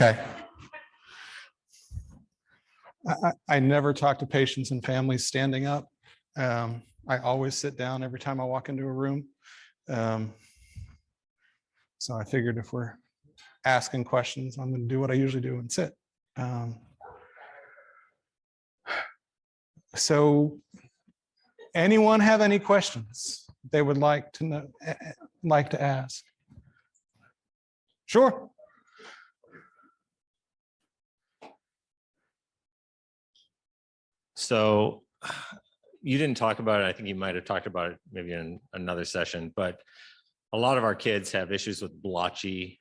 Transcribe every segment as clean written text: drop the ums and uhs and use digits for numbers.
Okay. I never talk to patients and families standing up. I always sit down every time I walk into a room. So I figured if we're asking questions, I'm going to do what I usually do and sit. So anyone have any questions they would like to know, like to ask? Sure. So you didn't talk about it. I think you might have talked about it maybe in another session, but a lot of our kids have issues with blotchy,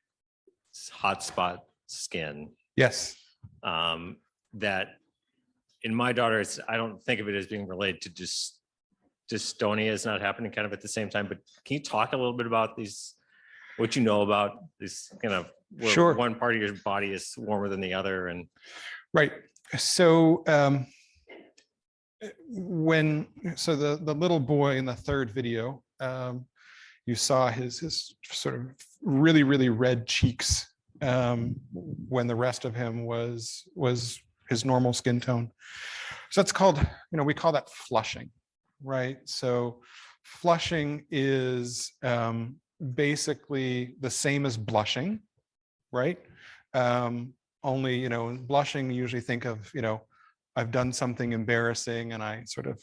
hot spot skin. Yes. That in my daughter, I don't think of it as being related to just dystonia is not happening kind of at the same time. But can you talk a little bit about these, what you know about this kind of where Sure. one part of your body is warmer than the other? And right. So the little boy in the third video, you saw his sort of really red cheeks when the rest of him was his normal skin tone. So that's called, we call that flushing, right? So flushing is basically the same as blushing, right? Only, in blushing, you usually think of, I've done something embarrassing and I sort of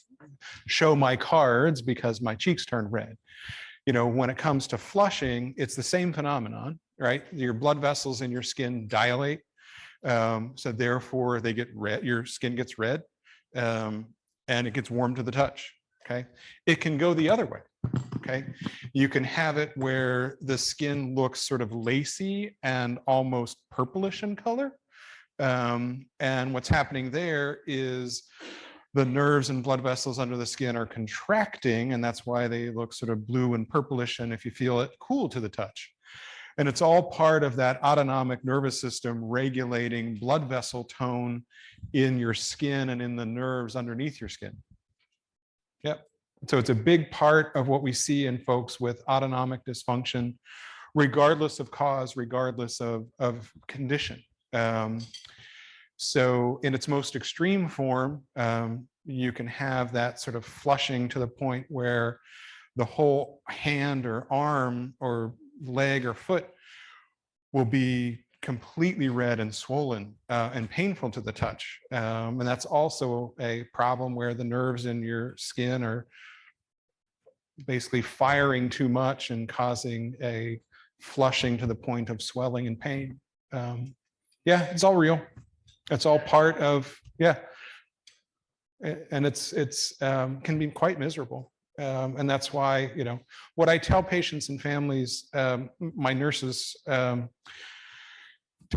show my cards because my cheeks turn red. When it comes to flushing, it's the same phenomenon, right? Your blood vessels in your skin dilate. So therefore they get red, your skin gets red, and it gets warm to the touch, okay? It can go the other way, okay? You can have it where the skin looks sort of lacy and almost purplish in color. And what's happening there is the nerves and blood vessels under the skin are contracting, and that's why they look sort of blue and purplish, and if you feel it, cool to the touch. And it's all part of that autonomic nervous system regulating blood vessel tone in your skin and in the nerves underneath your skin. Yep. So it's a big part of what we see in folks with autonomic dysfunction, regardless of cause, regardless of condition. So in its most extreme form, you can have that sort of flushing to the point where the whole hand or arm or leg or foot will be completely red and swollen and painful to the touch. And that's also a problem where the nerves in your skin are basically firing too much and causing a flushing to the point of swelling and pain. Yeah, it's all real. It's all part of, yeah. And it's can be quite miserable. And that's why, what I tell patients and families, my nurses tell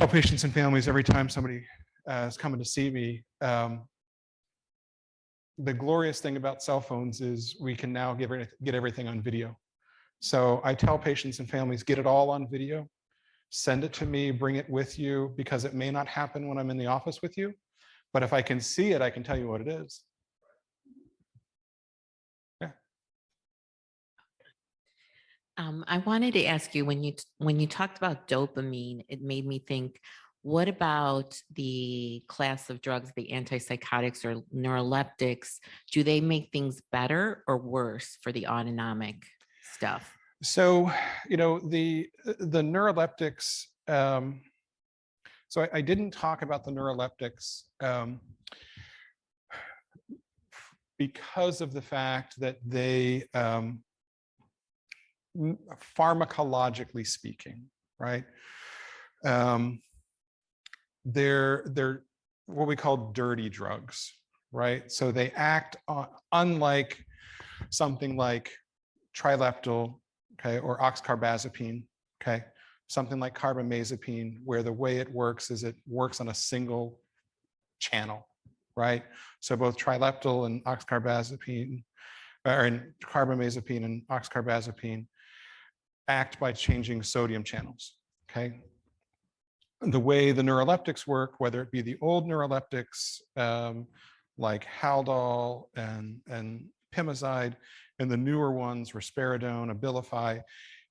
patients and families every time somebody is coming to see me, the glorious thing about cell phones is we can now get everything on video. So I tell patients and families, get it all on video, send it to me, bring it with you, because it may not happen when I'm in the office with you, but if I can see it, I can tell you what it is. Yeah. I wanted to ask you, when you talked about dopamine, it made me think, what about the class of drugs, the antipsychotics or neuroleptics? Do they make things better or worse for the autonomic stuff? So, the neuroleptics, so I didn't talk about the neuroleptics because of the fact that they, pharmacologically speaking, right? They're what we call dirty drugs, right? So they act unlike something like trileptal, okay, or oxcarbazepine, okay, something like carbamazepine, where the way it works is it works on a single channel, right? So both trileptal and oxcarbazepine, or carbamazepine and oxcarbazepine, act by changing sodium channels, okay? The way the neuroleptics work, whether it be the old neuroleptics like Haldol and Pimozide, and the newer ones, risperidone, Abilify,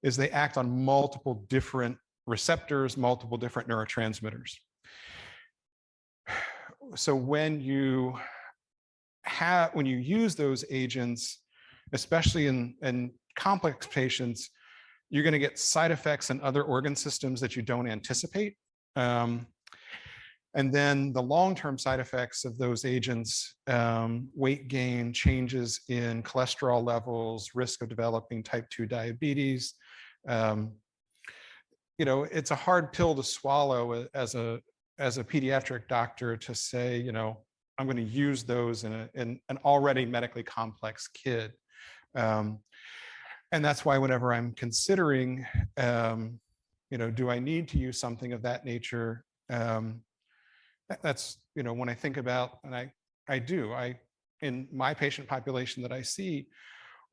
is they act on multiple different receptors, multiple different neurotransmitters. So when you use those agents, especially in complex patients, you're going to get side effects in other organ systems that you don't anticipate. And then the long-term side effects of those agents, weight gain, changes in cholesterol levels, risk of developing type 2 diabetes. It's a hard pill to swallow as a pediatric doctor to say, I'm going to use those in an already medically complex kid. And that's why whenever I'm considering, do I need to use something of that nature? That's, when I think about, and I do, in my patient population that I see,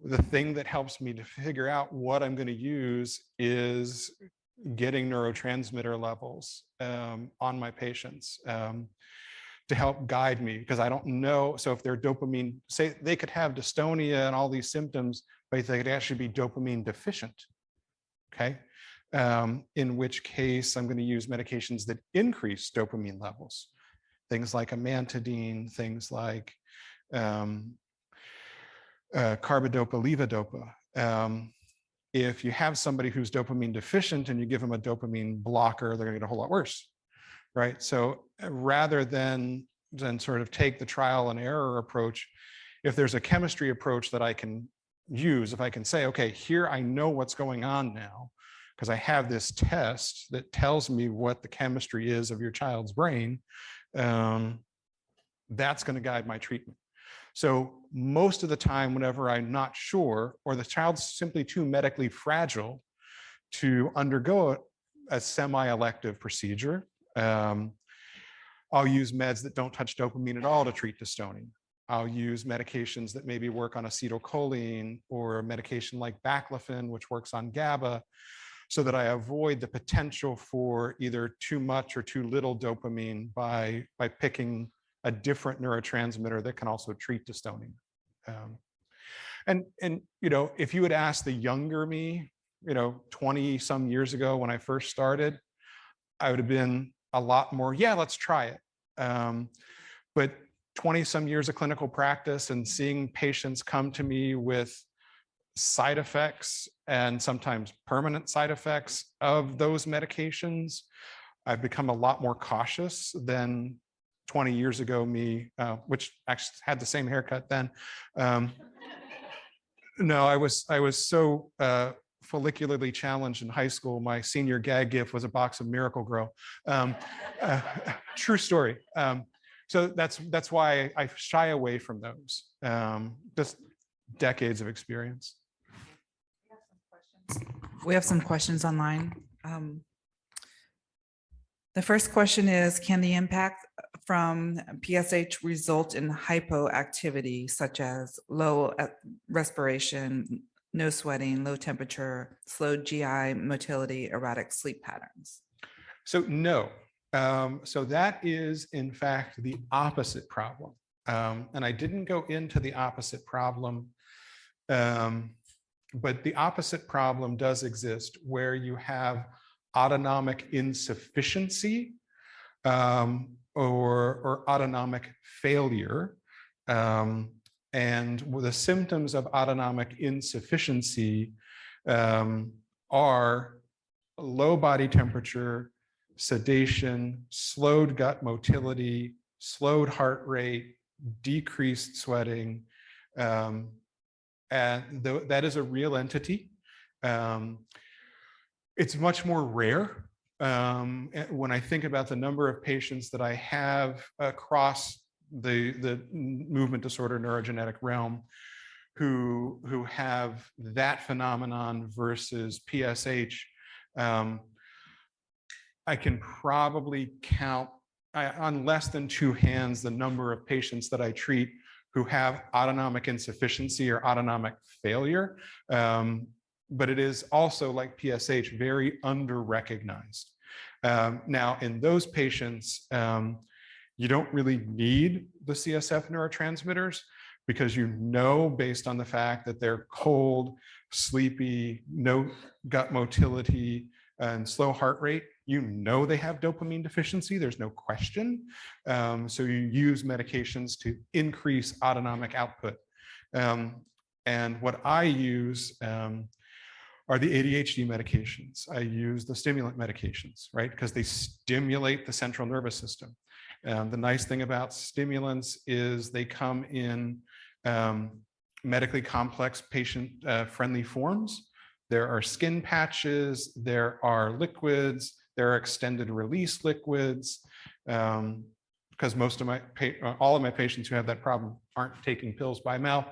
the thing that helps me to figure out what I'm going to use is getting neurotransmitter levels on my patients to help guide me, because I don't know. So if they're dopamine, say they could have dystonia and all these symptoms, but they could actually be dopamine deficient. Okay. In which case I'm going to use medications that increase dopamine levels, things like amantadine, things like carbidopa, levodopa. If you have somebody who's dopamine deficient and you give them a dopamine blocker, they're going to get a whole lot worse, right? So rather than sort of take the trial and error approach, if there's a chemistry approach that I can use, if I can say, okay, here I know what's going on now, because I have this test that tells me what the chemistry is of your child's brain, that's going to guide my treatment. So most of the time, whenever I'm not sure, or the child's simply too medically fragile to undergo a semi-elective procedure, I'll use meds that don't touch dopamine at all to treat dystonia. I'll use medications that maybe work on acetylcholine, or a medication like baclofen, which works on GABA, so that I avoid the potential for either too much or too little dopamine by picking a different neurotransmitter that can also treat dystonia. And if you had asked the younger me, 20 some years ago when I first started, I would have been a lot more, yeah, let's try it. But 20 some years of clinical practice and seeing patients come to me with side effects, and sometimes permanent side effects of those medications, I've become a lot more cautious than 20 years ago me, which actually had the same haircut then. No, I was so follicularly challenged in high school. My senior gag gift was a box of Miracle Grow. True story. So that's why I shy away from those. Just decades of experience. We have some questions online. The first question is, can the impact from PSH result in hypoactivity, such as low respiration, no sweating, low temperature, slow GI motility, erratic sleep patterns? So no. So that is, in fact, the opposite problem. And I didn't go into the opposite problem, but the opposite problem does exist, where you have autonomic insufficiency or autonomic failure. And the symptoms of autonomic insufficiency are low body temperature, sedation, slowed gut motility, slowed heart rate, decreased sweating. And that is a real entity. It's much more rare. When I think about the number of patients that I have across the movement disorder neurogenetic realm who have that phenomenon versus PSH, I can probably count on less than two hands the number of patients that I treat who have autonomic insufficiency or autonomic failure. But it is also, like PSH, very under-recognized. Now, in those patients, you don't really need the CSF neurotransmitters, because based on the fact that they're cold, sleepy, no gut motility, and slow heart rate, you know they have dopamine deficiency. There's no question. So you use medications to increase autonomic output. And what I use are the ADHD medications. I use the stimulant medications, right? Because they stimulate the central nervous system. The nice thing about stimulants is they come in medically complex patient-friendly forms. There are skin patches, there are liquids, there are extended release liquids, because all of my patients who have that problem aren't taking pills by mouth.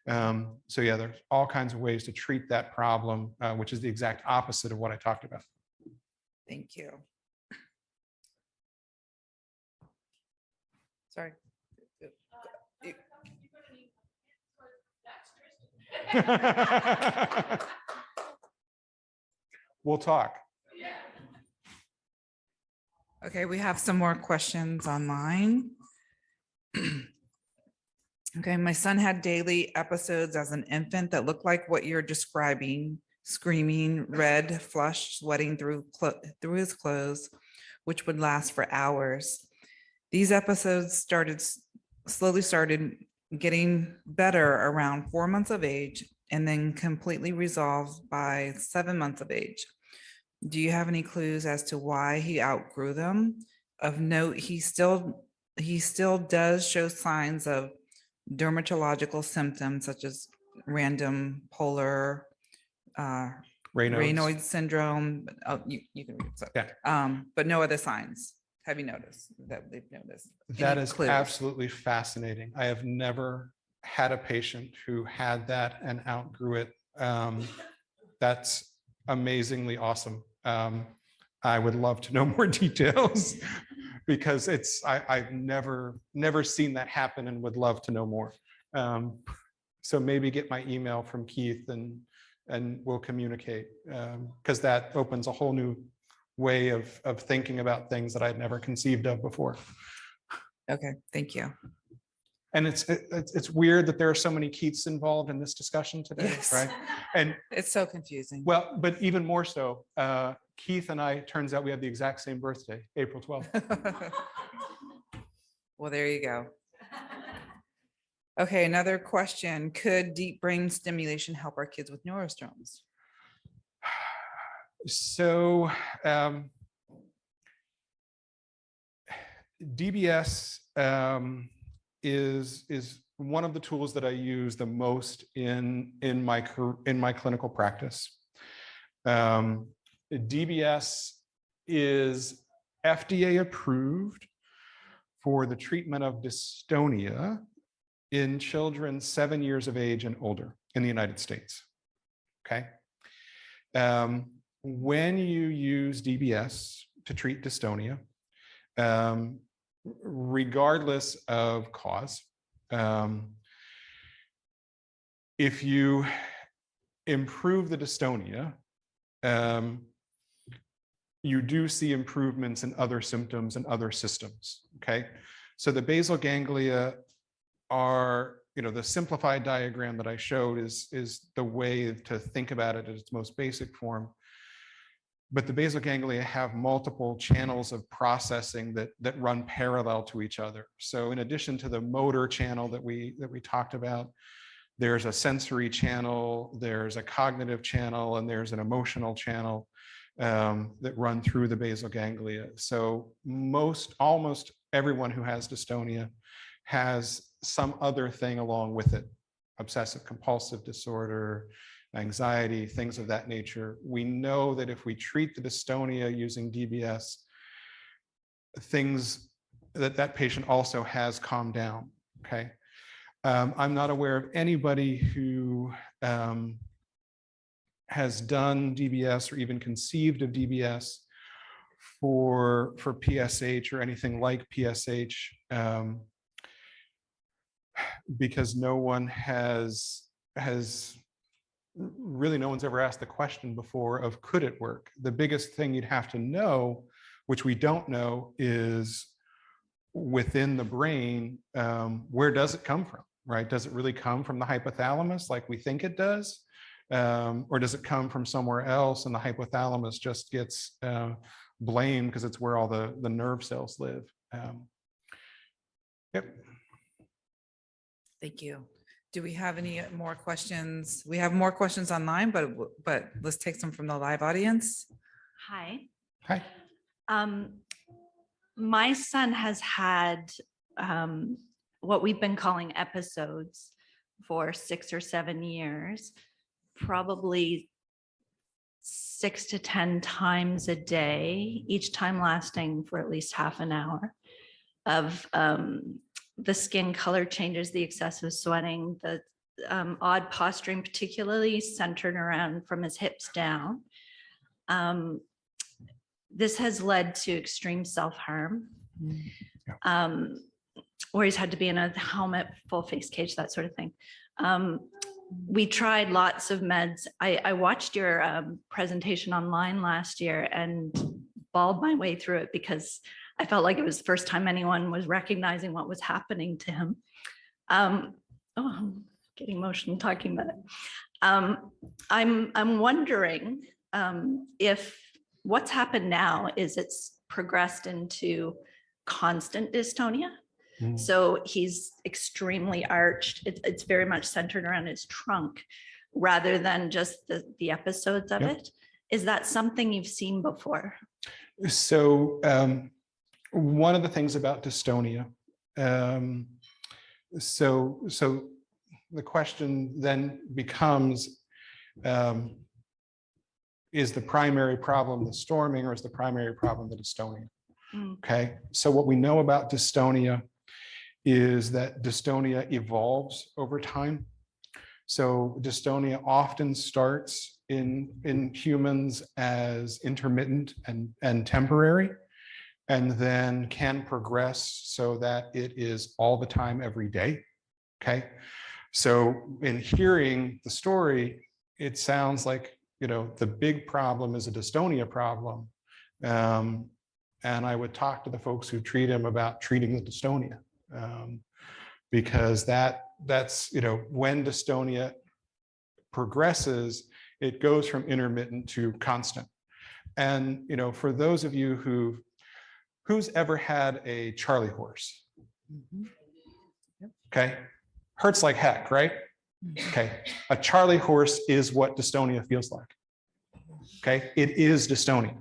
So yeah, there's all kinds of ways to treat that problem, which is the exact opposite of what I talked about. Thank you. Sorry. We'll talk. Okay, we have some more questions online. Okay, my son had daily episodes as an infant that looked like what you're describing: screaming, red, flush, sweating through his clothes, which would last for hours. These episodes slowly started getting better around 4 months of age and then completely resolved by 7 months of age. Do you have any clues as to why he outgrew them? Of note, he still does show signs of dermatological symptoms such as random polar Raynaud's syndrome. Oh, you can read it. So, Yeah. But no other signs. Have you noticed that they've noticed? That Any is clues? absolutely fascinating. I have never had a patient who had that and outgrew it. That's amazingly awesome. I would love to know more details because I've never seen that happen and would love to know more. So maybe get my email from Keith and we'll communicate, because that opens a whole new way of thinking about things that I'd never conceived of before. Okay, thank you. And it's weird that there are so many Keiths involved in this discussion today, Yes. right? And It's so confusing. well, but even more so, Keith and I, turns out we have the exact same birthday, April 12th. Well, there you go. Okay, another question. Could deep brain stimulation help our kids with neurostromes? So DBS is one of the tools that I use the most in my clinical practice. DBS is FDA approved for the treatment of dystonia in children 7 years of age and older in the United States. Okay. When you use DBS to treat dystonia, regardless of cause, if you improve the dystonia, you do see improvements in other symptoms and other systems. Okay, so the basal ganglia are, the simplified diagram that I showed is the way to think about it at its most basic form. But the basal ganglia have multiple channels of processing that run parallel to each other. So in addition to the motor channel that we talked about, there's a sensory channel, there's a cognitive channel, and there's an emotional channel that run through the basal ganglia. So almost everyone who has dystonia has some other thing along with it: obsessive compulsive disorder, anxiety, things of that nature. We know that if we treat the dystonia using DBS, things that patient also has calmed down. Okay. I'm not aware of anybody who has done DBS or even conceived of DBS for PSH or anything like PSH, because no one's ever asked the question before of could it work. The biggest thing you'd have to know, which we don't know, is within the brain, where does it come from, right? Does it really come from the hypothalamus like we think it does? Or does it come from somewhere else and the hypothalamus just gets blamed because it's where all the nerve cells live? Yep. Thank you. Do we have any more questions? We have more questions online, but let's take some from the live audience. Hi. Hi. My son has had what we've been calling episodes for 6 or 7 years, probably 6 to 10 times a day, each time lasting for at least half an hour, of the skin color changes, the excessive sweating, the odd posturing, particularly centered around from his hips down. This has led to extreme self-harm, where he's had to be in a helmet, full face cage, that sort of thing. We tried lots of meds. I watched your presentation online last year and bawled my way through it because I felt like it was the first time anyone was recognizing what was happening to him. I'm getting emotional talking about it. I'm wondering if what's happened now is it's progressed into constant dystonia. So he's extremely arched. It's very much centered around his trunk rather than just the episodes of it. Is that something you've seen before? So one of the things about dystonia, so the question then becomes, is the primary problem the storming or is the primary problem the dystonia? Okay, so what we know about dystonia is that dystonia evolves over time. So dystonia often starts in humans as intermittent and temporary, and then can progress so that it is all the time, every day. Okay, so in hearing the story, it sounds like, you know, the big problem is a dystonia problem. And I would talk to the folks who treat him about treating the dystonia, because that's, you know, when dystonia progresses, it goes from intermittent to constant. And, you know, for those of you who's ever had a Charlie horse? Okay, hurts like heck, right? Okay, a Charlie horse is what dystonia feels like. Okay, it is dystonia.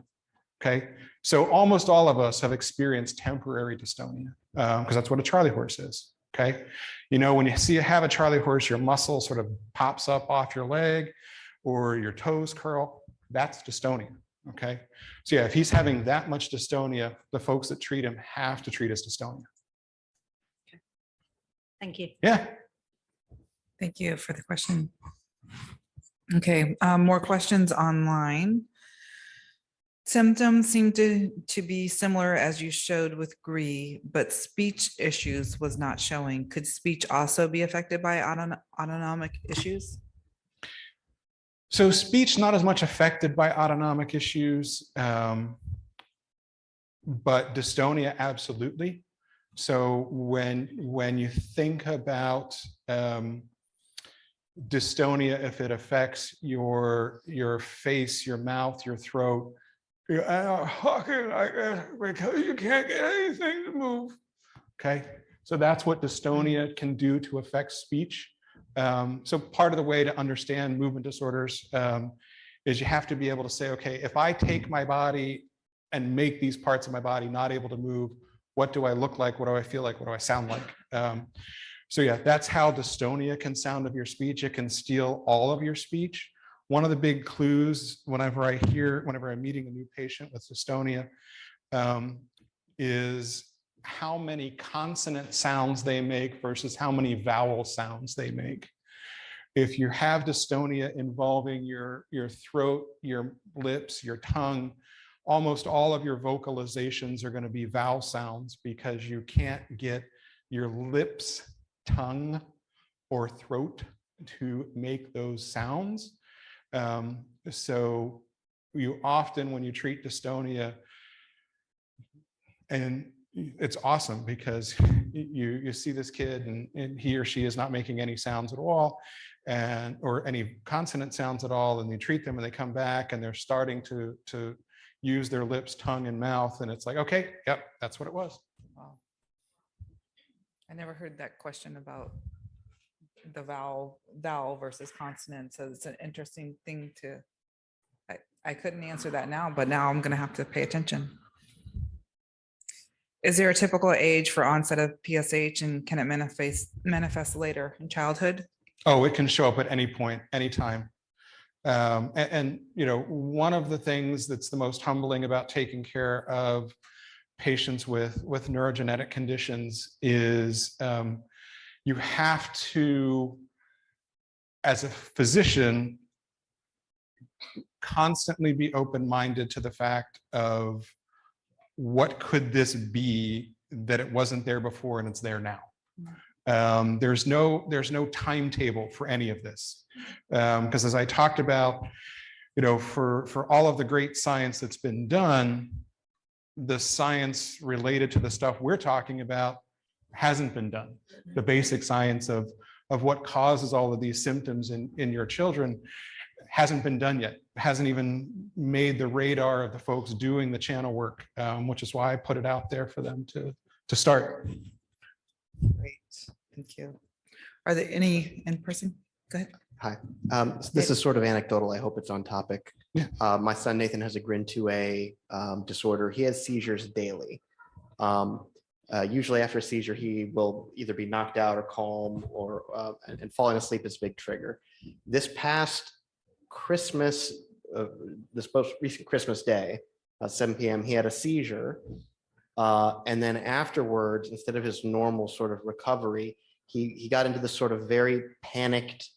Okay, so almost all of us have experienced temporary dystonia, because that's what a Charlie horse is. Okay, you know, when you have a Charlie horse, your muscle sort of pops up off your leg or your toes curl. That's dystonia. Okay, so yeah, if he's having that much dystonia, the folks that treat him have to treat as dystonia. Thank you. Yeah. Thank you for the question. Okay, more questions online. Symptoms seem to be similar as you showed with GRI, but speech issues was not showing. Could speech also be affected by autonomic issues? So speech not as much affected by autonomic issues, but dystonia absolutely. So when you think about dystonia, if it affects your face, your mouth, your throat, you're talking like this because you can't get anything to move. Okay, so that's what dystonia can do to affect speech. So part of the way to understand movement disorders is you have to be able to say, okay, if I take my body and make these parts of my body not able to move, what do I look like? What do I feel like? What do I sound like? So yeah, that's how dystonia can sound of your speech. It can steal all of your speech. One of the big clues whenever I'm meeting a new patient with dystonia is how many consonant sounds they make versus how many vowel sounds they make. If you have dystonia involving your throat, your lips, your tongue, almost all of your vocalizations are going to be vowel sounds because you can't get your lips, tongue, or throat to make those sounds. So you often, when you treat dystonia, and it's awesome because you see this kid and he or she is not making any sounds at all, and or any consonant sounds at all, and you treat them and they come back and they're starting to use their lips, tongue, and mouth, and it's like, okay, yep, that's what it was. Wow. I never heard that question about the vowel versus consonant. So it's an interesting thing to, I couldn't answer that now, but now I'm going to have to pay attention. Is there a typical age for onset of PSH, and can it manifest later in childhood? Oh, it can show up at any point, anytime. And you know, one of the things that's the most humbling about taking care of patients with neurogenetic conditions is you have to, as a physician, constantly be open-minded to the fact of what could this be that it wasn't there before and it's there now. There's no timetable for any of this, because as I talked about, you know, for all of the great science that's been done, the science related to the stuff we're talking about hasn't been done. The basic science of what causes all of these symptoms in your children hasn't been done yet. Hasn't even made the radar of the folks doing the channel work, which is why I put it out there for them to start. Great, thank you. Are there any in person? Go ahead. Hi, this is sort of anecdotal. I hope it's on topic. Yeah. My son Nathan has a GRIN2A disorder. He has seizures daily. Usually after a seizure, he will either be knocked out or calm, or and falling asleep is a big trigger. This past Christmas, this most recent Christmas day, 7 p.m., he had a seizure. And then afterwards, instead of his normal sort of recovery, he got into this sort of very panicked,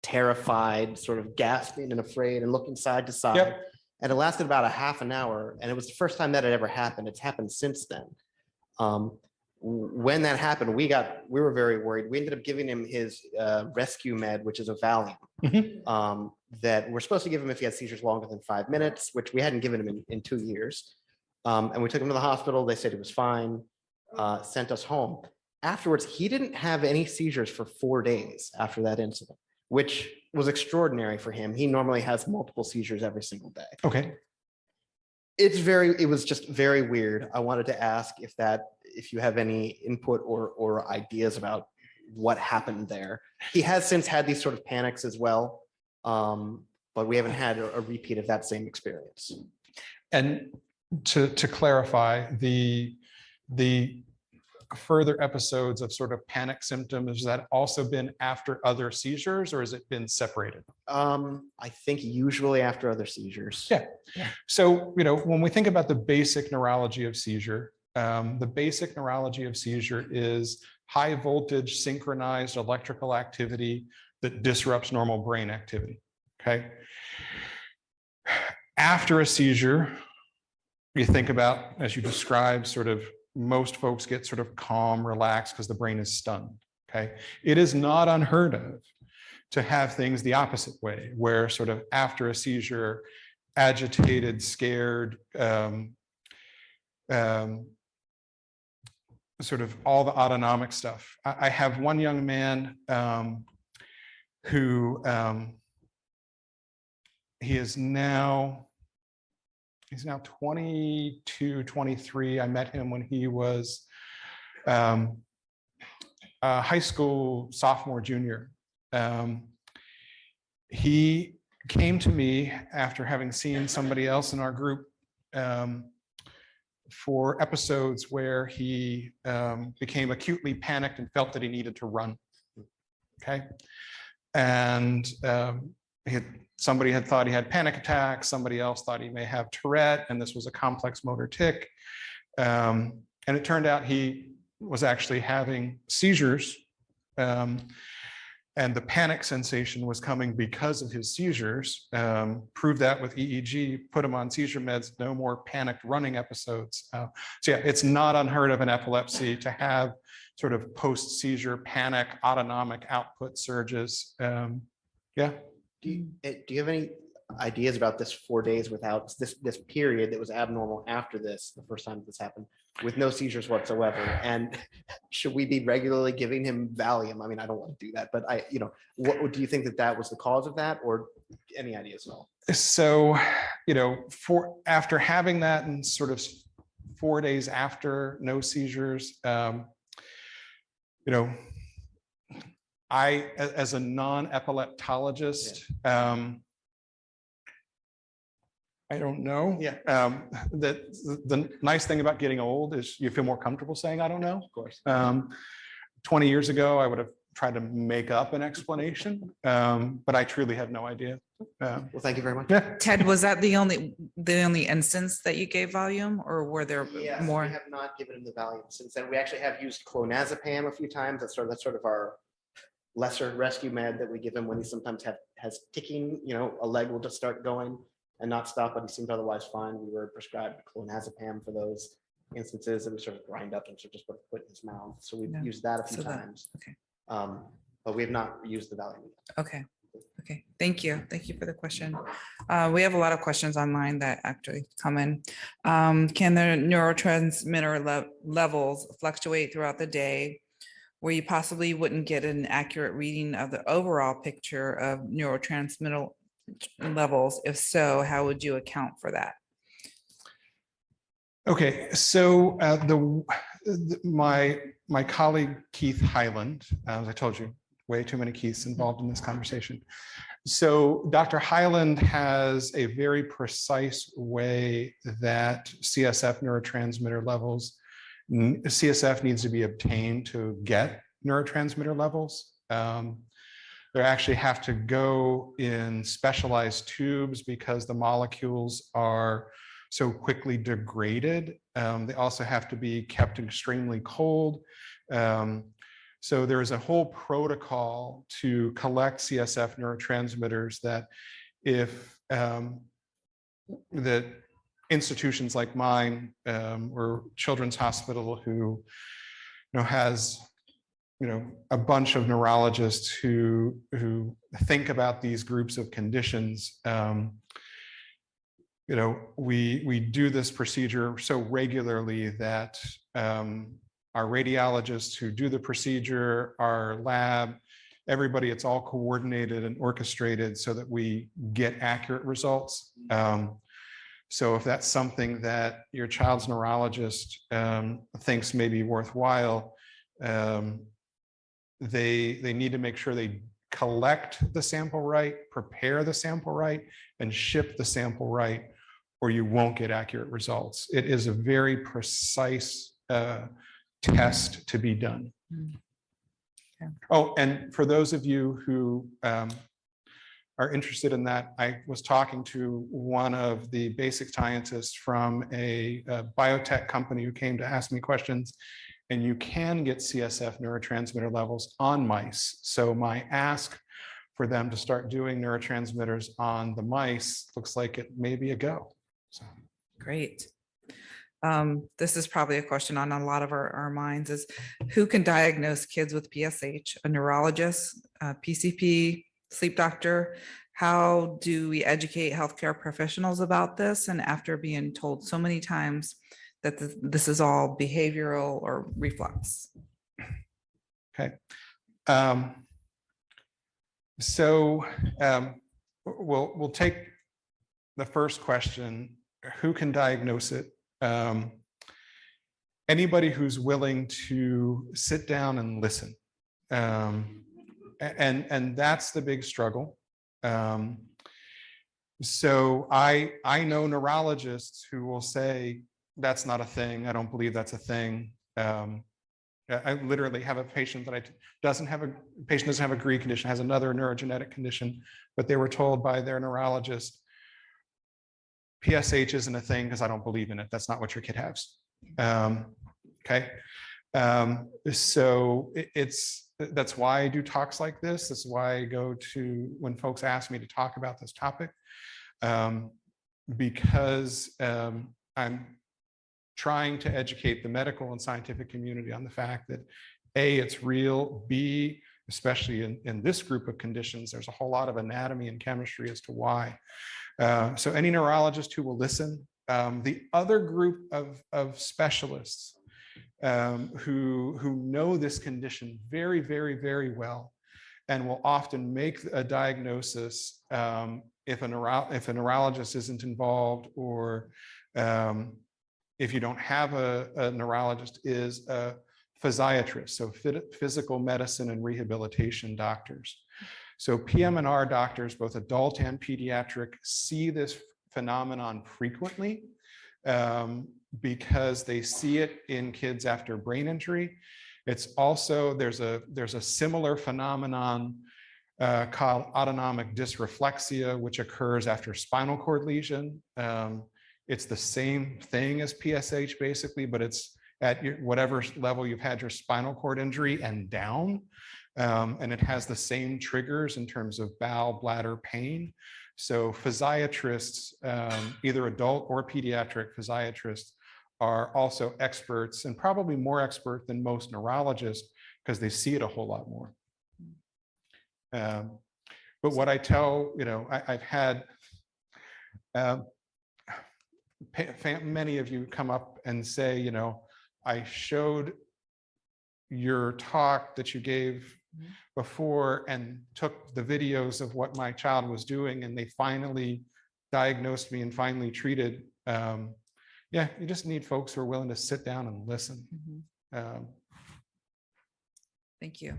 terrified, sort of gasping and afraid and looking side to side. Yep. And it lasted about a half an hour. And it was the first time that had ever happened. It's happened since then. When that happened, we were very worried. We ended up giving him his rescue med, which is a Valium, that we're supposed to give him if he had seizures longer than 5 minutes, which we hadn't given him in 2 years. And we took him to the hospital. They said he was fine, sent us home. Afterwards, he didn't have any seizures for 4 days after that incident, which was extraordinary for him. He normally has multiple seizures every single day. Okay. It was just very weird. I wanted to ask if you have any input or ideas about what happened there. He has since had these sort of panics as well, but we haven't had a repeat of that same experience. And to clarify, the further episodes of sort of panic symptoms, has that also been after other seizures, or has it been separated? I think usually after other seizures. Yeah. So, you know, when we think about the basic neurology of seizure, the basic neurology of seizure is high voltage synchronized electrical activity that disrupts normal brain activity. Okay. After a seizure, you think about, as you described, sort of most folks get sort of calm, relaxed because the brain is stunned. Okay. It is not unheard of to have things the opposite way, where sort of after a seizure, agitated, scared, sort of all the autonomic stuff. I have one young man who he's now 22, 23. I met him when he was a high school sophomore, junior. He came to me after having seen somebody else in our group for episodes where he became acutely panicked and felt that he needed to run. Okay. And somebody had thought he had panic attacks. Somebody else thought he may have Tourette, and this was a complex motor tic. And it turned out he was actually having seizures. And the panic sensation was coming because of his seizures. Proved that with EEG, put him on seizure meds, no more panicked running episodes. So yeah, it's not unheard of in epilepsy to have sort of post-seizure panic, autonomic output surges. Yeah. Do you have any ideas about this 4 days without this period that was abnormal after this, the first time this happened, with no seizures whatsoever. And should we be regularly giving him Valium? I mean, I don't want to do that, but what do you think that was the cause of that, or any ideas at all? So, after having that and sort of 4 days after no seizures, I, as a non-epileptologist, I don't know. Yeah. That the nice thing about getting old is you feel more comfortable saying, I don't know. Of course. 20 years ago, I would have tried to make up an explanation, but I truly have no idea. Well, thank you very much. Yeah. Ted, was that the only instance that you gave Valium, or were there Yes, more? we have not given him the Valium since then. We actually have used clonazepam a few times. That's sort of our lesser rescue med that we give him when he sometimes has ticking. A leg will just start going and not stop, but he seemed otherwise fine. We were prescribed clonazepam for those instances that we sort of grind up and sort of just put in his mouth. So we've Yeah. used that a few So that- times. okay. But we have not used the Valium. Okay. Thank you. Thank you for the question. We have a lot of questions online that actually come in. Can the neurotransmitter levels fluctuate throughout the day where you possibly wouldn't get an accurate reading of the overall picture of neurotransmitter levels? If so, how would you account for that? Okay, so my colleague Keith Highland, as I told you, way too many Keiths involved in this conversation. So Dr. Highland has a very precise way that CSF neurotransmitter levels, CSF needs to be obtained to get neurotransmitter levels. They actually have to go in specialized tubes because the molecules are so quickly degraded. They also have to be kept extremely cold. So there is a whole protocol to collect CSF neurotransmitters that if that institutions like mine or Children's Hospital who has a bunch of neurologists who think about these groups of conditions, we do this procedure so regularly that our radiologists who do the procedure, our lab, everybody, it's all coordinated and orchestrated so that we get accurate results. So if that's something that your child's neurologist thinks may be worthwhile, they need to make sure they collect the sample right, prepare the sample right, and ship the sample right, or you won't get accurate results. It is a very precise test to be done. Okay. Oh, and for those of you who are interested in that, I was talking to one of the basic scientists from a biotech company who came to ask me questions, and you can get CSF neurotransmitter levels on mice. So my ask for them to start doing neurotransmitters on the mice looks like it may be a go. So. Great. This is probably a question on a lot of our minds is who can diagnose kids with PSH? A neurologist, a PCP, sleep doctor? How do we educate healthcare professionals about this? And after being told so many times that this is all behavioral or reflux. Okay. We'll take the first question, who can diagnose it? Anybody who's willing to sit down and listen. And that's the big struggle. So I know neurologists who will say, that's not a thing. I don't believe that's a thing. I literally have a patient that doesn't have a GRICon condition, has another neurogenetic condition, but they were told by their neurologist, PSH isn't a thing because I don't believe in it. That's not what your kid has. Okay. So that's why I do talks like this. This is why I go to when folks ask me to talk about this topic, because I'm trying to educate the medical and scientific community on the fact that A, it's real, B, especially in this group of conditions. There's a whole lot of anatomy and chemistry as to why. So any neurologist who will listen. The other group of specialists who know this condition very, very, very well and will often make a diagnosis if a neurologist isn't involved, or if you don't have a neurologist, is a physiatrist, so physical medicine and rehabilitation doctors. So PM&R doctors, both adult and pediatric, see this phenomenon frequently because they see it in kids after brain injury. It's also, there's a similar phenomenon called autonomic dysreflexia, which occurs after spinal cord lesion. It's the same thing as PSH basically, but it's at whatever level you've had your spinal cord injury and down. And it has the same triggers in terms of bowel, bladder pain. So physiatrists, either adult or pediatric physiatrists, are also experts, and probably more expert than most neurologists because they see it a whole lot more. But what I tell, I've had many of you come up and say, I showed your talk that you gave before and took the videos of what my child was doing, and they finally diagnosed me and finally treated. Yeah, you just need folks who are willing to sit down and listen. Thank you.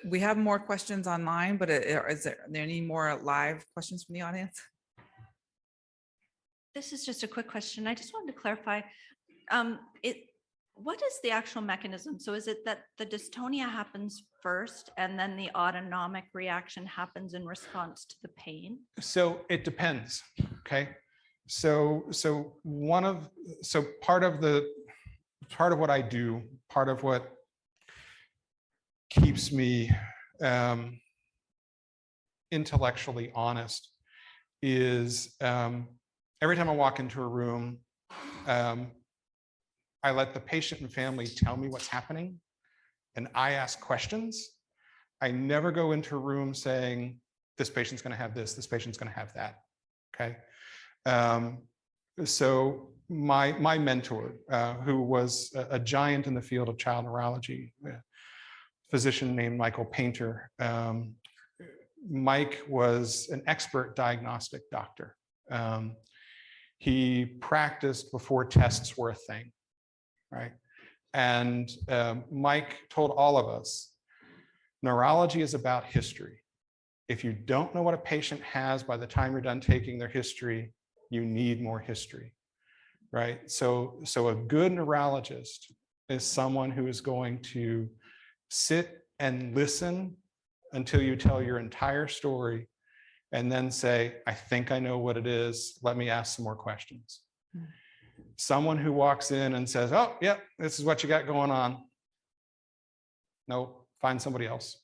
We have more questions online, but are there any more live questions from the audience? This is just a quick question. I just wanted to clarify. What is the actual mechanism? So is it that the dystonia happens first and then the autonomic reaction happens in response to the pain? So it depends. Okay. So part of what I do, part of what keeps me intellectually honest is every time I walk into a room, I let the patient and family tell me what's happening, and I ask questions. I never go into a room saying, this patient's going to have this patient's going to have that. Okay. So my mentor, who was a giant in the field of child neurology, a physician named Michael Painter. Mike was an expert diagnostic doctor. He practiced before tests were a thing, right? And Mike told all of us, neurology is about history. If you don't know what a patient has by the time you're done taking their history, you need more history, right? So a good neurologist is someone who is going to sit and listen until you tell your entire story and then say, I think I know what it is. Let me ask some more questions. Someone who walks in and says, oh, yeah, this is what you got going on. No, find somebody else.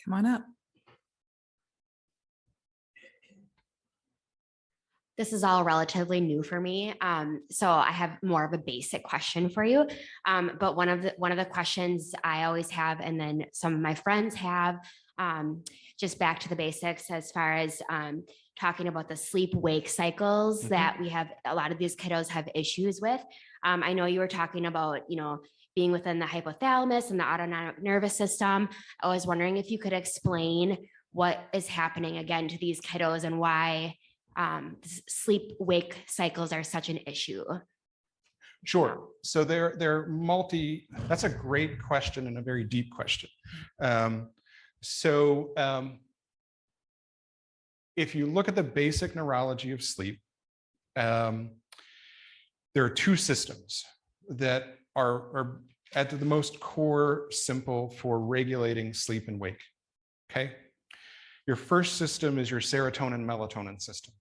Come on up. This is all relatively new for me. So I have more of a basic question for you. But one of the questions I always have, and then some of my friends have, just back to the basics as far as talking about the sleep-wake cycles that we have, a lot of these kiddos have issues with. I know you were talking about, being within the hypothalamus and the autonomic nervous system. I was wondering if you could explain what is happening again to these kiddos and why sleep-wake cycles are such an issue. Sure. So they're multi, that's a great question and a very deep question. If you look at the basic neurology of sleep, there are two systems that are at the most core simple for regulating sleep and wake. Okay. Your first system is your serotonin melatonin system,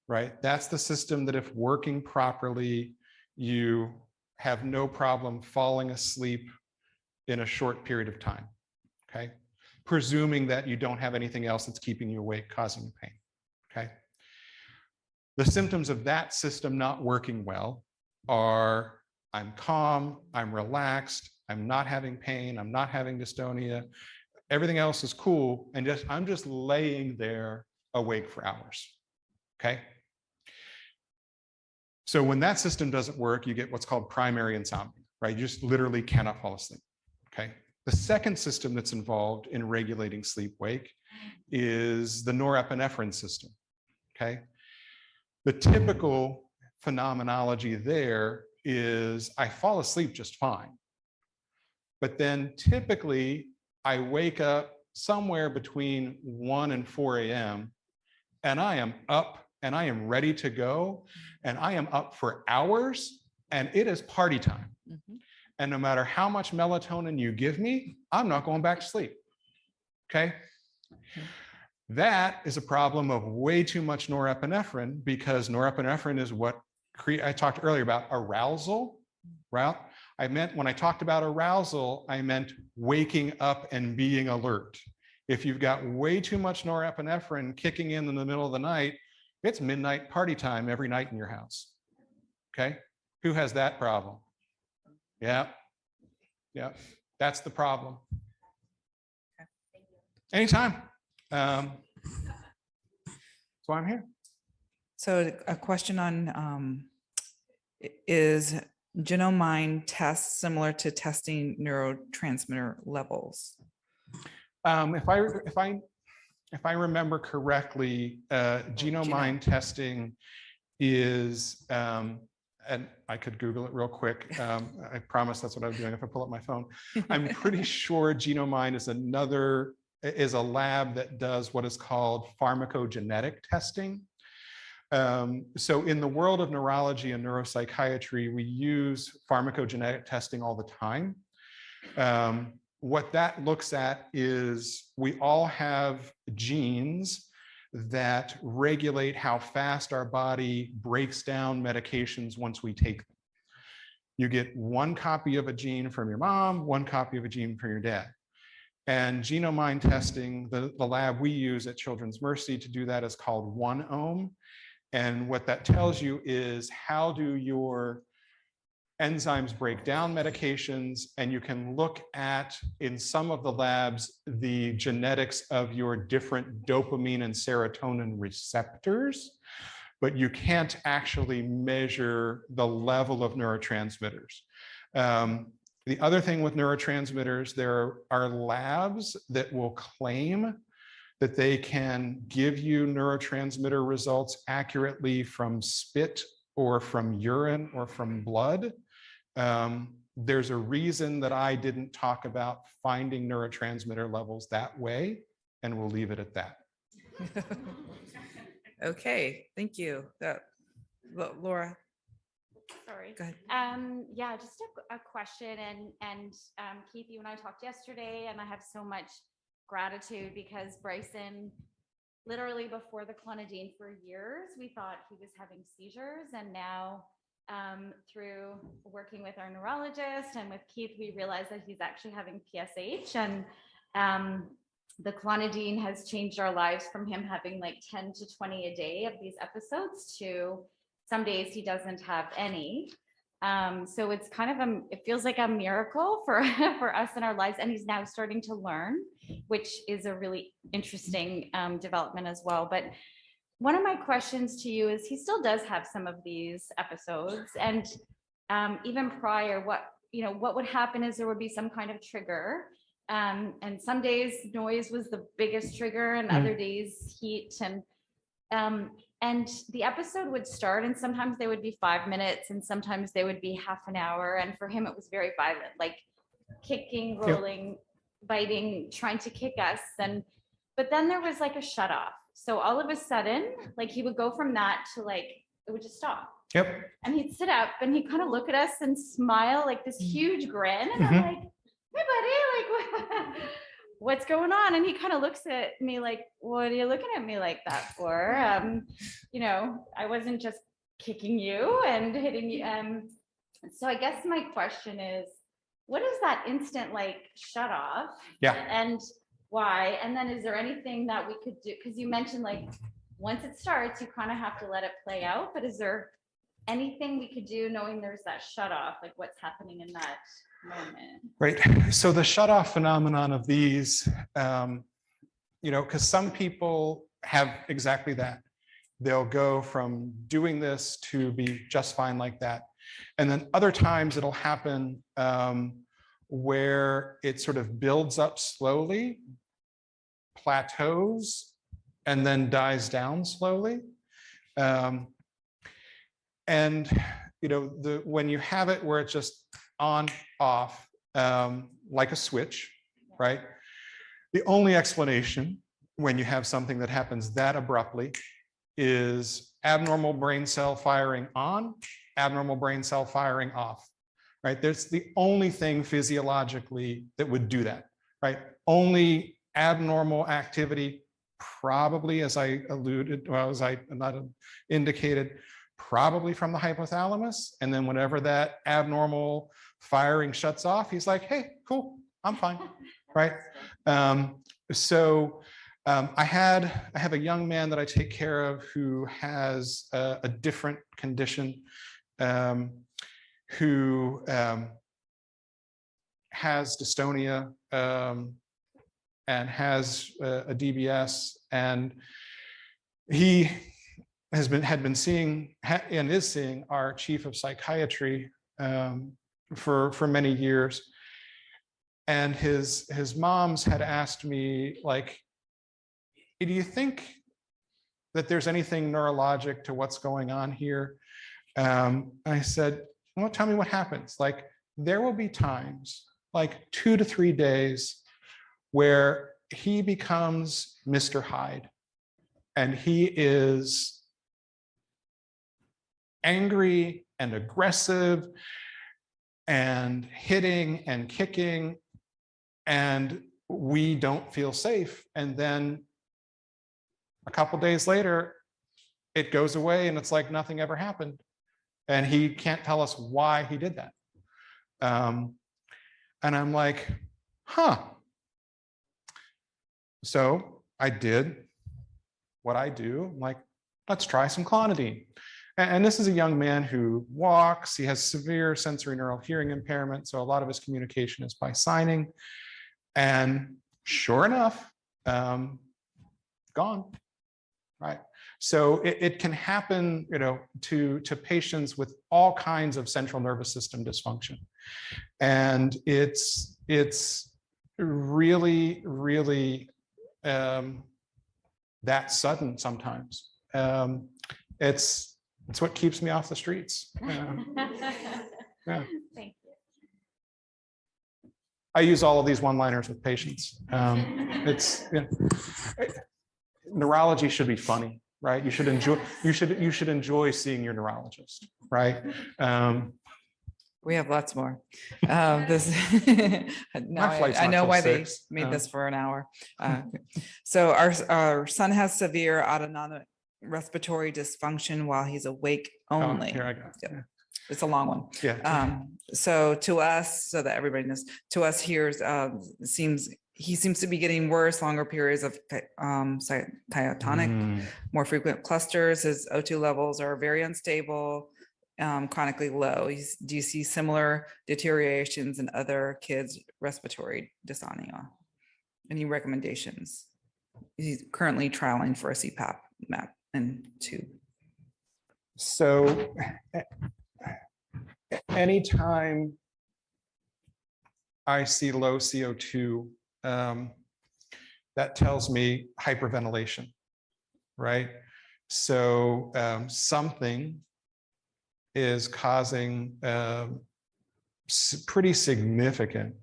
right? That's the system that if working properly, you have no problem falling asleep in a short period of time. Okay. Presuming that you don't have anything else that's keeping you awake, causing you pain. Okay. The symptoms of that system not working well are I'm calm, I'm relaxed, I'm not having pain, I'm not having dystonia. Everything else is cool. And I'm just laying there awake for hours. Okay. So when that system doesn't work, you get what's called primary insomnia, right? You just literally cannot fall asleep. Okay. The second system that's involved in regulating sleep-wake is the norepinephrine system. Okay. The typical phenomenology there is I fall asleep just fine. But then typically I wake up somewhere between 1 and 4 a.m. and I am up and I am ready to go. And I am up for hours and it is party time. Mhm. And no matter how much melatonin you give me, I'm not going back to sleep. Okay. That is a problem of way too much norepinephrine, because norepinephrine is what I talked earlier about arousal, right? When I talked about arousal, I meant waking up and being alert. If you've got way too much norepinephrine kicking in the middle of the night, it's midnight party time every night in your house. Okay. Who has that problem? Yeah. Yeah. That's the problem. Anytime. That's why I'm here. So a question on is Genomind tests similar to testing neurotransmitter levels? If I remember correctly, Genomind testing is, and I could Google it real quick. I promise that's what I'm doing if I pull up my phone. I'm pretty sure Genomind is a lab that does what is called pharmacogenetic testing. So in the world of neurology and neuropsychiatry, we use pharmacogenetic testing all the time. What that looks at is we all have genes that regulate how fast our body breaks down medications once we take them. You get one copy of a gene from your mom, one copy of a gene from your dad. And Genomind testing, the lab we use at Children's Mercy to do that is called 1-Ohm. And what that tells you is how do your enzymes break down medications, and you can look at, in some of the labs, the genetics of your different dopamine and serotonin receptors, but you can't actually measure the level of neurotransmitters. The other thing with neurotransmitters, there are labs that will claim that they can give you neurotransmitter results accurately from spit or from urine or from blood. There's a reason that I didn't talk about finding neurotransmitter levels that way, and we'll leave it at that. Okay, thank you. Laura, Sorry. go ahead. Yeah, just a question, and Keith, you and I talked yesterday, and I have so much gratitude because Bryson, literally before the clonidine for years, we thought he was having seizures, and now through working with our neurologist and with Keith, we realized that he's actually having PSH, and the clonidine has changed our lives from him having like 10 to 20 a day of these episodes to some days he doesn't have any. So it's kind of it feels like a miracle for us in our lives, and he's now starting to learn, which is a really interesting development as well. But one of my questions to you is, he still does have some of these episodes, and even prior, what would happen is there would be some kind of trigger, and some days noise was the biggest trigger, and other days heat, and the episode would start, and sometimes they would be 5 minutes, and sometimes they would be half an hour, and for him it was very violent, like kicking, rolling, biting, trying to kick us, but then there was like a shut off. So all of a sudden, like he would go from that to like, it would just stop. Yep. And he'd sit up and he'd kind of look at us and smile, like this huge grin. And I'm like, hey buddy, like what's going on? And he kind of looks at me like, what are you looking at me like that for? I wasn't just kicking you and hitting you. So I guess my question is, what is that instant like shut off? Yeah. And why? And then is there anything that we could do? Because you mentioned like once it starts, you kind of have to let it play out. But is there anything we could do knowing there's that shut off, like what's happening in that moment? Right. So the shut-off phenomenon of these, because some people have exactly that. They'll go from doing this to be just fine like that. And then other times it'll happen where it sort of builds up slowly, plateaus, and then dies down slowly. When you have it where it's just on, off, like a switch, right? The only explanation when you have something that happens that abruptly is abnormal brain cell firing on, abnormal brain cell firing off, right? That's the only thing physiologically that would do that, right? Only abnormal activity, probably as I alluded, well, as I not indicated, probably from the hypothalamus. And then whenever that abnormal firing shuts off, he's like, hey, cool, I'm fine, right? I have a young man that I take care of who has a different condition, who has dystonia and has a DBS, and he had been seeing and is seeing our chief of psychiatry for many years. And his moms had asked me, like, do you think that there's anything neurologic to what's going on here? I said, well, tell me what happens. Like, there will be times, like 2 to 3 days, where he becomes Mr. Hyde, and he is angry and aggressive and hitting and kicking, and we don't feel safe. And then a couple days later, it goes away and it's like nothing ever happened. And he can't tell us why he did that. And I'm like, huh. So I did what I do. I'm like, let's try some clonidine. And this is a young man who walks. He has severe sensory neural hearing impairment. So a lot of his communication is by signing. And sure enough, gone. Right. So it can happen, to patients with all kinds of central nervous system dysfunction. And it's really, really that sudden sometimes. It's what keeps me off the streets. Yeah. Thank you. I use all of these one-liners with patients. Neurology should be funny, right? You should enjoy seeing your neurologist, right? We have lots more. Now flight's I not know till why 6. they made this for an hour. So our son has severe autonomic respiratory dysfunction while he's awake only. Here I go. Yeah. It's a long one. Yeah. So to us, so that everybody knows, to us here, he seems to be getting worse, longer periods of diatonic, more frequent clusters. His O2 levels are very unstable, chronically low. Do you see similar deteriorations in other kids' respiratory dystonia? Any recommendations? He's currently trialing for a CPAP map and tube. So anytime I see low CO2, that tells me hyperventilation, right? So something is causing pretty significant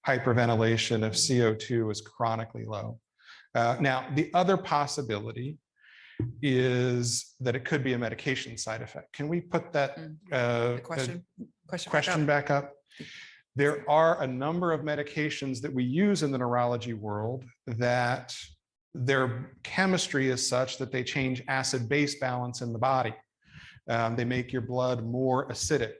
hyperventilation if CO2 is chronically low. Now, the other possibility is that it could be a medication side effect. Can we put that question back up? There are a number of medications that we use in the neurology world that their chemistry is such that they change acid-base balance in the body. They make your blood more acidic.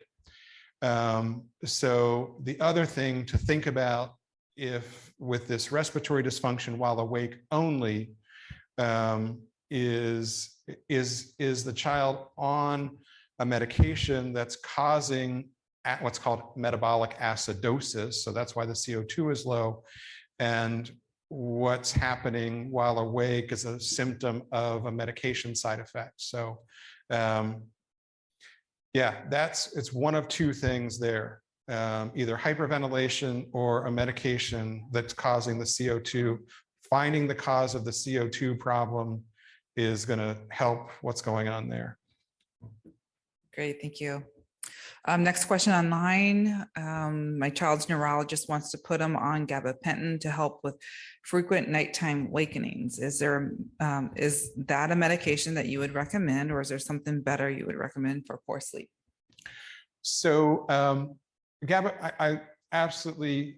So the other thing to think about, if with this respiratory dysfunction while awake only, is the child on a medication that's causing what's called metabolic acidosis. So that's why the CO2 is low. And what's happening while awake is a symptom of a medication side effect. So yeah, it's one of two things there. Either hyperventilation or a medication that's causing the CO2. Finding the cause of the CO2 problem is going to help what's going on there. Great, thank you. Next question online. My child's neurologist wants to put him on gabapentin to help with frequent nighttime wakenings. Is that a medication that you would recommend, or is there something better you would recommend for poor sleep? So I absolutely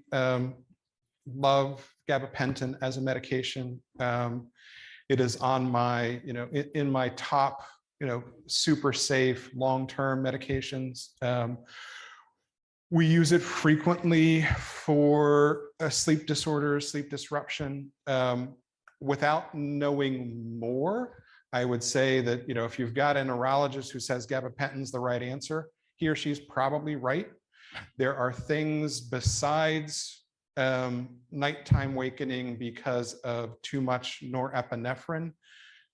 love gabapentin as a medication. It is on my, in my top, super safe long-term medications. We use it frequently for a sleep disorder, sleep disruption. Without knowing more, I would say that, if you've got a neurologist who says gabapentin's the right answer, he or she's probably right. There are things besides nighttime wakening because of too much norepinephrine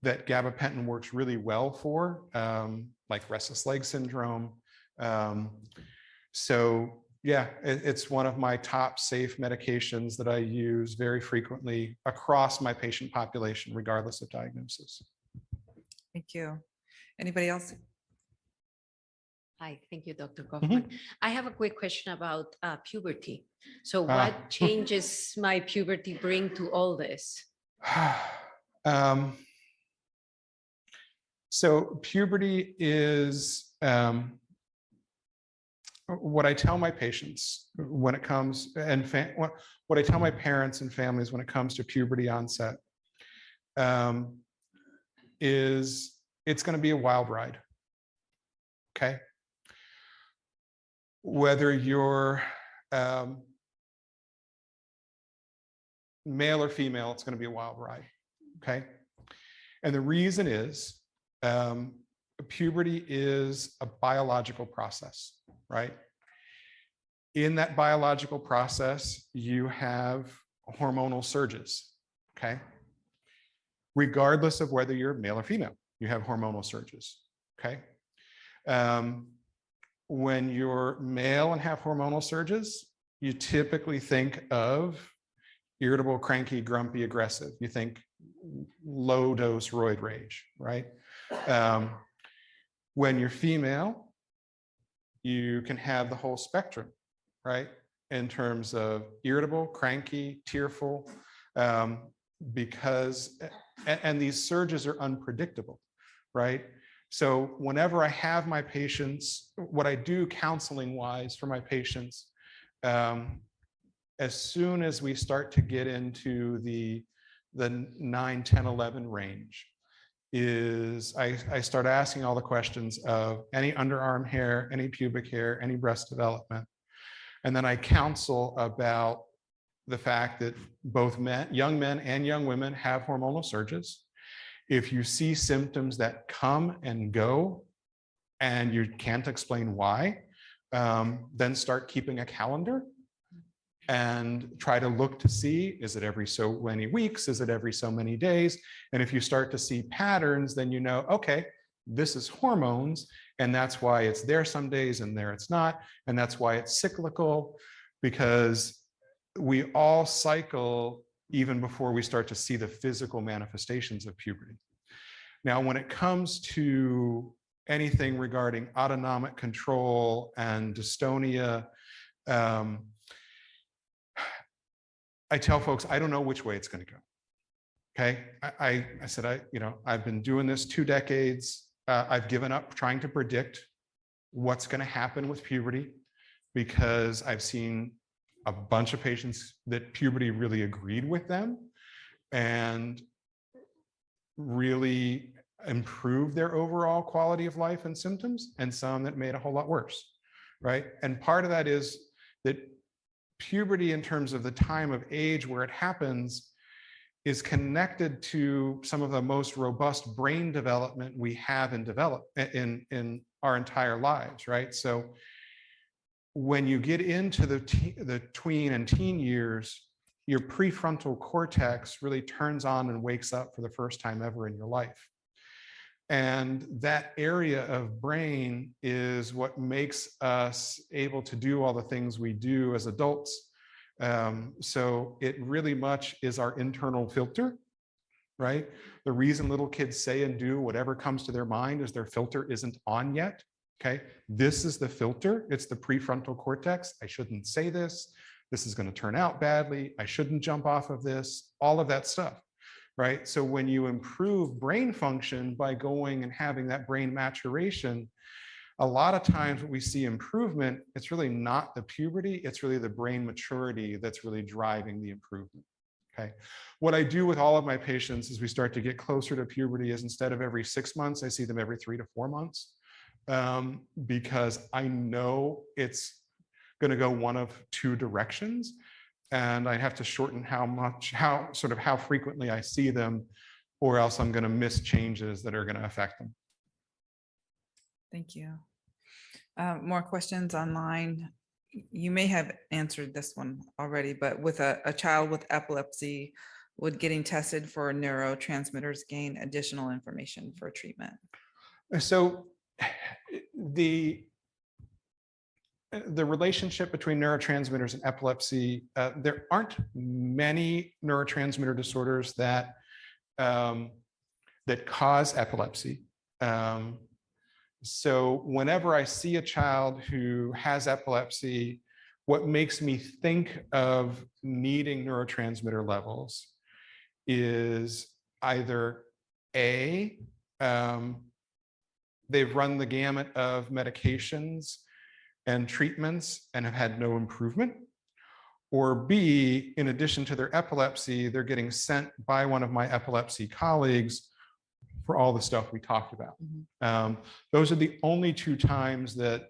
that gabapentin works really well for, like restless leg syndrome. So yeah, it's one of my top safe medications that I use very frequently across my patient population, regardless of diagnosis. Thank you. Anybody else? Hi, thank you, Dr. Coffman. I have a quick question about puberty. So what changes my puberty bring to all this? So puberty is what I tell my patients when it comes, and what I tell my parents and families when it comes to puberty onset, is it's going to be a wild ride. Okay. Whether you're male or female, it's going to be a wild ride. Okay. And the reason is puberty is a biological process, right? In that biological process, you have hormonal surges, okay? Regardless of whether you're male or female, you have hormonal surges, okay? When you're male and have hormonal surges, you typically think of irritable, cranky, grumpy, aggressive. You think low dose roid rage, right? When you're female, you can have the whole spectrum, right? In terms of irritable, cranky, tearful, because, and these surges are unpredictable, right? So whenever I have my patients, what I do counseling wise for my patients, as soon as we start to get into the 9, 10, 11 range, is I start asking all the questions of any underarm hair, any pubic hair, any breast development. And then I counsel about the fact that both young men and young women have hormonal surges. If you see symptoms that come and go and you can't explain why, then start keeping a calendar and try to look to see, is it every so many weeks? Is it every so many days? And if you start to see patterns, then you know, okay, this is hormones, and that's why it's there some days and there it's not. And that's why it's cyclical, because we all cycle even before we start to see the physical manifestations of puberty. Now, when it comes to anything regarding autonomic control and dystonia, I tell folks, I don't know which way it's going to go. Okay. I said, I've been doing this 2 decades. I've given up trying to predict what's going to happen with puberty, because I've seen a bunch of patients that puberty really agreed with them and really improved their overall quality of life and symptoms, and some that made a whole lot worse. Right. And part of that is that puberty, in terms of the time of age where it happens, is connected to some of the most robust brain development we have in our entire lives, right? So when you get into the tween and teen years, your prefrontal cortex really turns on and wakes up for the first time ever in your life. And that area of brain is what makes us able to do all the things we do as adults. So it really much is our internal filter, right? The reason little kids say and do whatever comes to their mind is their filter isn't on yet. Okay, this is the filter. It's the prefrontal cortex. I shouldn't say this. This is going to turn out badly. I shouldn't jump off of this. All of that stuff, right? So when you improve brain function by going and having that brain maturation, a lot of times when we see improvement, it's really not the puberty, it's really the brain maturity that's really driving the improvement. Okay. What I do with all of my patients as we start to get closer to puberty is instead of every 6 months, I see them every 3 to 4 months. Because I know it's going to go one of two directions, and I have to shorten how frequently I see them, or else I'm going to miss changes that are going to affect them. Thank you. More questions online. You may have answered this one already, but with a child with epilepsy, would getting tested for neurotransmitters gain additional information for treatment? So the relationship between neurotransmitters and epilepsy, there aren't many neurotransmitter disorders that cause epilepsy. So whenever I see a child who has epilepsy, what makes me think of needing neurotransmitter levels is either A, they've run the gamut of medications and treatments and have had no improvement, or B, in addition to their epilepsy, they're getting sent by one of my epilepsy colleagues for all the stuff we talked about. Those are the only two times that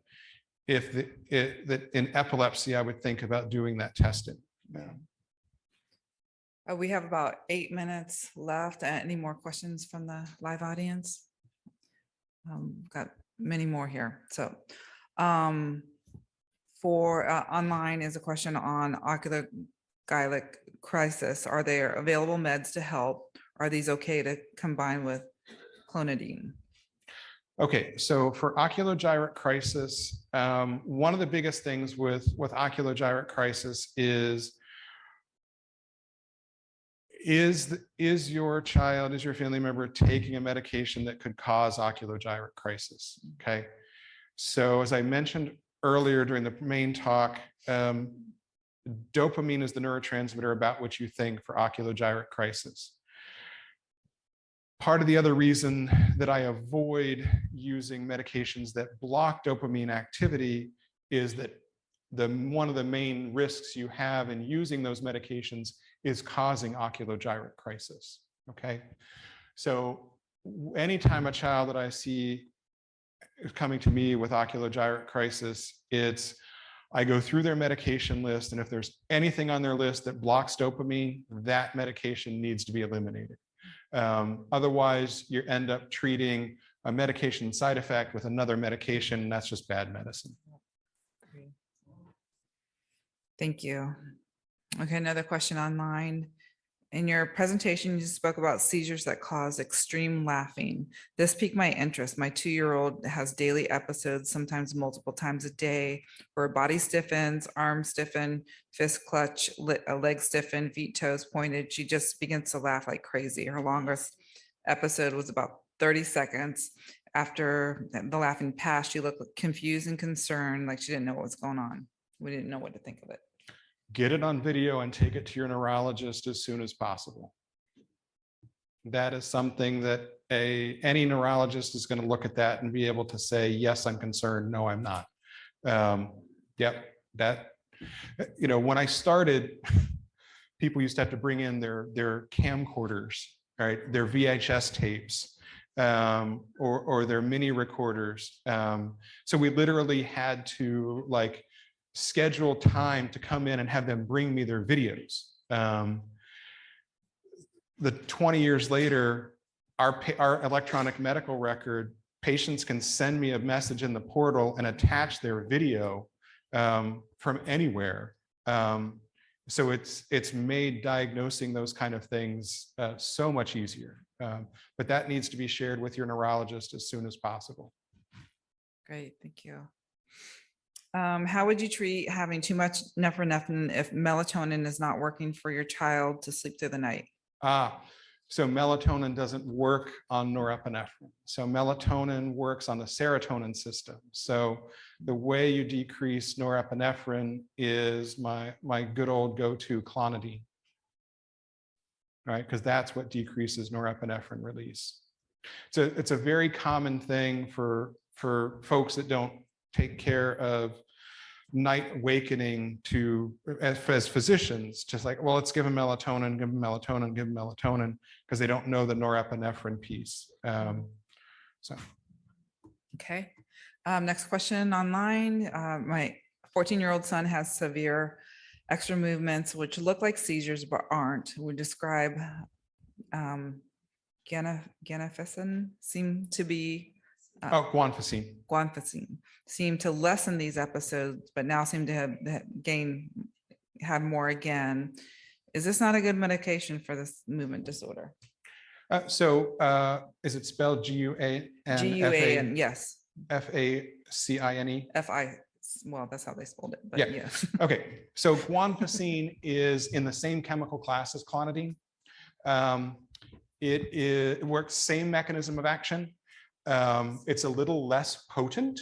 that in epilepsy, I would think about doing that testing. We have about 8 minutes left. Any more questions from the live audience? Got many more here. So for online is a question on ocular glycolytic crisis. Are there available meds to help? Are these okay to combine with clonidine? Okay, so for oculogyric crisis, one of the biggest things with oculogyric crisis is your child, is your family member taking a medication that could cause oculogyric crisis? Okay, so as I mentioned earlier during the main talk, dopamine is the neurotransmitter about which you think for oculogyric crisis. Part of the other reason that I avoid using medications that block dopamine activity is that one of the main risks you have in using those medications is causing oculogyric crisis. Okay, so anytime a child that I see is coming to me with oculogyric crisis, I go through their medication list, and if there's anything on their list that blocks dopamine, that medication needs to be eliminated. Otherwise, you end up treating a medication side effect with another medication, and that's just bad medicine. Thank you. Okay, another question online. In your presentation, you spoke about seizures that cause extreme laughing. This piqued my interest. My 2-year-old has daily episodes, sometimes multiple times a day, where her body stiffens, arms stiffen, fist clutch, leg stiffen, feet, toes pointed. She just begins to laugh like crazy. Her longest episode was about 30 seconds. After the laughing passed, she looked confused and concerned, like she didn't know what was going on. We didn't know what to think of it. Get it on video and take it to your neurologist as soon as possible. That is something that any neurologist is going to look at that and be able to say, yes, I'm concerned. No, I'm not. Yep. When I started, people used to have to bring in their camcorders, right? Their VHS tapes, or their mini recorders. So we literally had to schedule time to come in and have them bring me their videos. the 20 years later, our electronic medical record, patients can send me a message in the portal and attach their video from anywhere. So it's made diagnosing those kind of things so much easier. But that needs to be shared with your neurologist as soon as possible. Great, thank you. How would you treat having too much norepinephrine if melatonin is not working for your child to sleep through the night? So melatonin doesn't work on norepinephrine. So melatonin works on the serotonin system. So the way you decrease norepinephrine is my good old go-to clonidine, right? Because that's what decreases norepinephrine release. So it's a very common thing for folks that don't take care of night awakening as physicians, just like, well, let's give them melatonin, give them melatonin, give them melatonin, because they don't know the norepinephrine piece. So. Okay. Next question online. My 14-year-old son has severe extra movements, which look like seizures, but aren't. Would describe guanfacine seem to be guanfacine seem to lessen these episodes, but now seem to have more again. Is this not a good medication for this movement disorder? Is it spelled G-U-A-N? G-U-A-N, yes. F-A-C-I-N-E? Well, that's how they spelled it, but Yeah. yes. Okay, so guanfacine is in the same chemical class as clonidine. It works same mechanism of action. It's a little less potent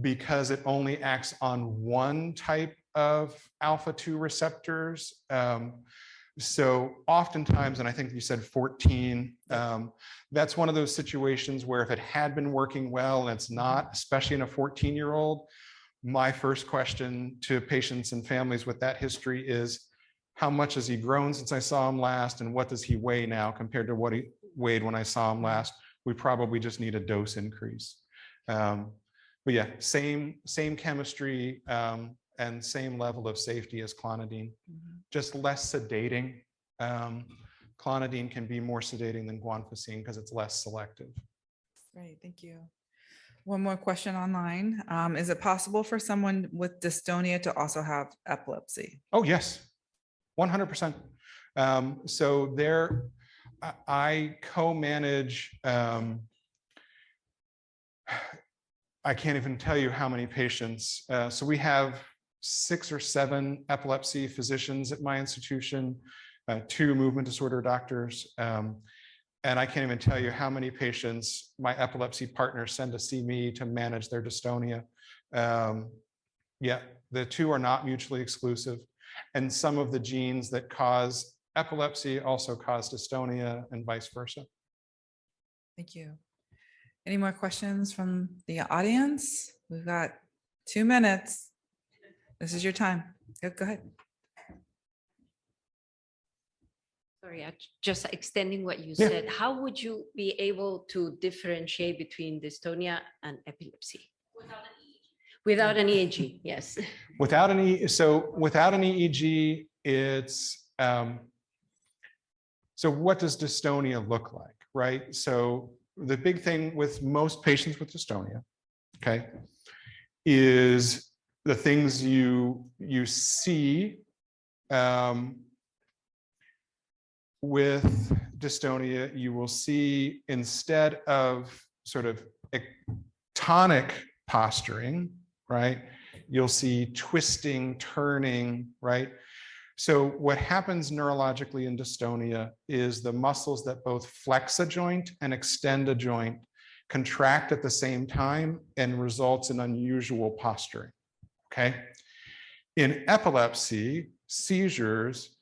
because it only acts on one type of alpha-2 receptors. So oftentimes, and I think you said 14, that's one of those situations where if it had been working well and it's not, especially in a 14-year-old, my first question to patients and families with that history is, how much has he grown since I saw him last, and what does he weigh now compared to what he weighed when I saw him last? We probably just need a dose increase. But yeah, same chemistry and same level of safety as clonidine, just less sedating. Clonidine can be more sedating than guanfacine because it's less selective. Great, thank you. One more question online. Is it possible for someone with dystonia to also have epilepsy? Oh, yes, 100%. So there, I co-manage, I can't even tell you how many patients. So we have 6 or 7 epilepsy physicians at my institution, 2 movement disorder doctors. And I can't even tell you how many patients my epilepsy partners send to see me to manage their dystonia. Yeah, the 2 are not mutually exclusive. And some of the genes that cause epilepsy also cause dystonia and vice versa. Thank you. Any more questions from the audience? We've got 2 minutes. This is your time. Go ahead. Sorry, just extending what you Yeah. said. How would you be able to differentiate between dystonia and epilepsy? Without an EEG, yes. Without an EEG, it's, so what does dystonia look like, right? So the big thing with most patients with dystonia, okay, is the things you see with dystonia. You will see, instead of sort of tonic posturing, right, you'll see twisting, turning, right? So what happens neurologically in dystonia is the muscles that both flex a joint and extend a joint contract at the same time and results in unusual posturing, okay? In epilepsy, seizures,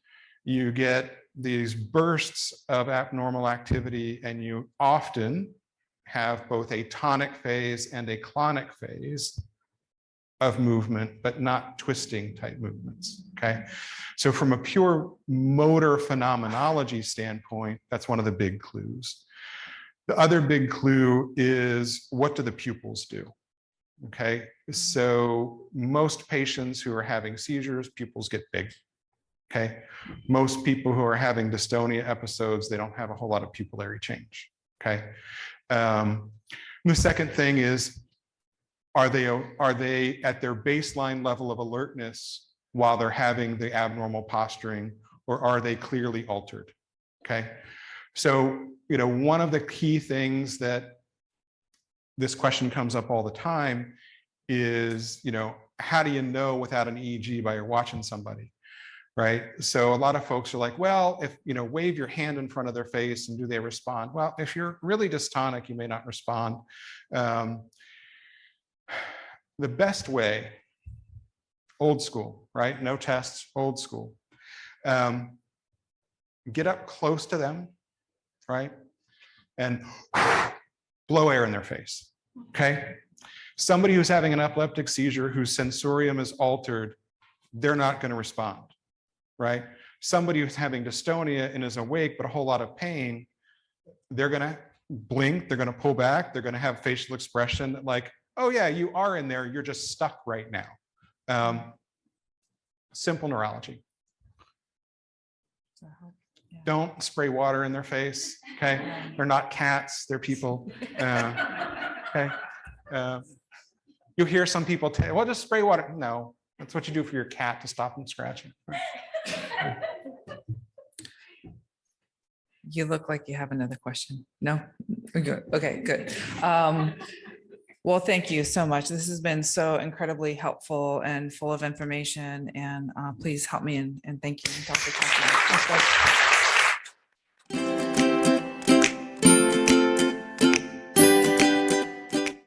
you get these bursts of abnormal activity, and you often have both a tonic phase and a clonic phase of movement, but not twisting type movements, okay? So from a pure motor phenomenology standpoint, that's one of the big clues. The other big clue is, what do the pupils do? Okay, so most patients who are having seizures, pupils get big, Okay. Most people who are having dystonia episodes, they don't have a whole lot of pupillary change. Okay. The second thing is, are they at their baseline level of alertness while they're having the abnormal posturing, or are they clearly altered? Okay. So, one of the key things that this question comes up all the time is, how do you know without an EEG by watching somebody? Right. So a lot of folks are like, well, if, wave your hand in front of their face and do they respond? Well, if you're really dystonic, you may not respond. The best way, old school, right? No tests, old school. Get up close to them, right? And blow air in their face, okay? Somebody who's having an epileptic seizure whose sensorium is altered, they're not going to respond, right? Somebody who's having dystonia and is awake but a whole lot of pain, they're going to blink, they're going to pull back, they're going to have facial expression like, oh yeah, you are in there, you're just stuck right now. Simple neurology. Don't spray water in their face, okay? They're not cats, they're people. Okay. You hear some people say, well, just spray water. No, that's what you do for your cat to stop them scratching. You look like you have another question. No? We're good. Okay, good. Well, thank you so much. This has been so incredibly helpful and full of information. And please help me and thank you, Dr. Coffman.